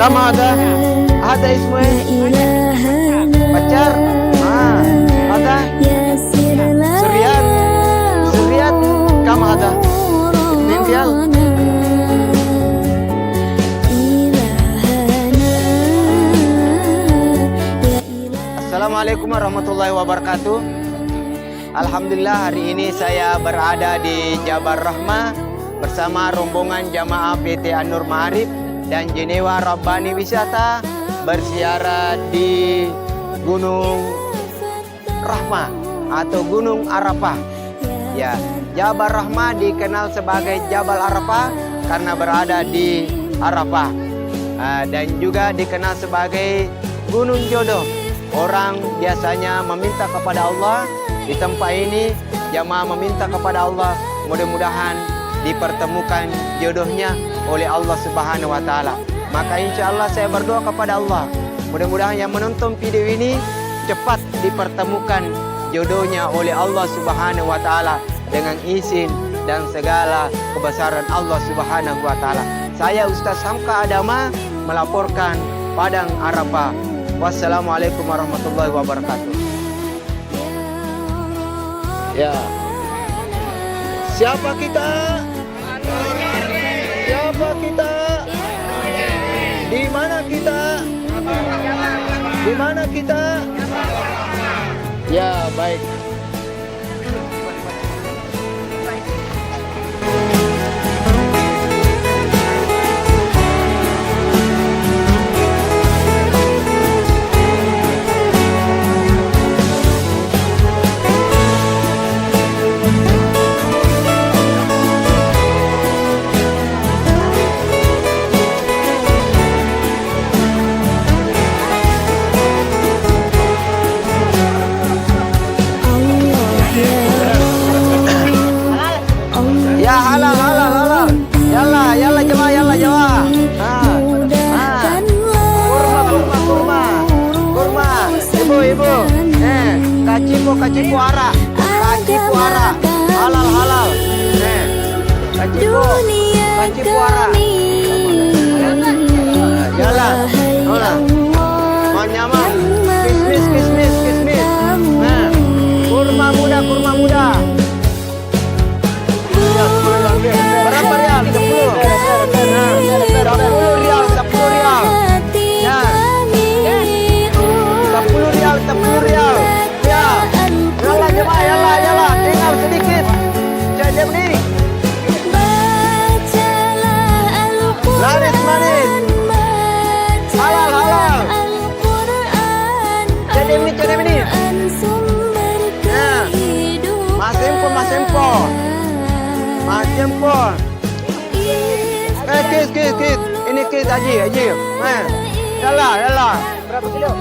كم هذا اسمه ايه؟ pacar. هذا سريات. سريات كم هذا؟ 2 ريال. Assalamualaikum warahmatullahi wabarakatuh. Alhamdulillah, hari ini saya berada di Jabal Rahmah bersama rombongan jamaah PT An-Nur Ma'arif dan Jenewa Rabbani Wisata berziarah di Gunung Rahmah atau Gunung Arafah. Ya, Jabal Rahmah dikenal sebagai Jabal Arafah karena berada di Arafah, dan juga dikenal sebagai Gunung Jodoh. Orang biasanya meminta kepada Allah di tempat ini, jamaah meminta kepada Allah mudah-mudahan dipertemukan jodohnya oleh Allah Subhanahu wa taala. Maka insya Allah saya berdoa kepada Allah, mudah-mudahan yang menonton video ini cepat dipertemukan jodohnya oleh Allah Subhanahu wa taala dengan izin dan segala kebesaran Allah Subhanahu wa taala. Saya Ustaz Hamka Adama melaporkan Padang Arafah. Wassalamualaikum warahmatullahi wabarakatuh. Ya. Siapa kita? Siapa kita? Di mana kita? Di mana kita? Ya, baik. Ya, halal, halal, halal. Yalla, yalla jemaah, yalla jemaah. Kurma, kurma, kurma. Kurma. Ibu, ibu. Kacipu ara. Kacipu ara. Halal, halal. Kacipu ara. Yalla. Hola. Manyaman. Kismis, kismis, kismis. Kurma muda, kurma muda. Berapa rial? 10. 10 rial, 10 rial. Ya. 10 rial, 10 rial. Ya. Yalla jemaah, yalla, yalla. Tinggal sedikit. Jadi ini. Laris manis. Halal, halal. Jadi ini, jadi ini. Ya. Mas Empo, Mas Empo. Macam pun. Kis. Ini kis Haji. Yalah. Berapa kilo?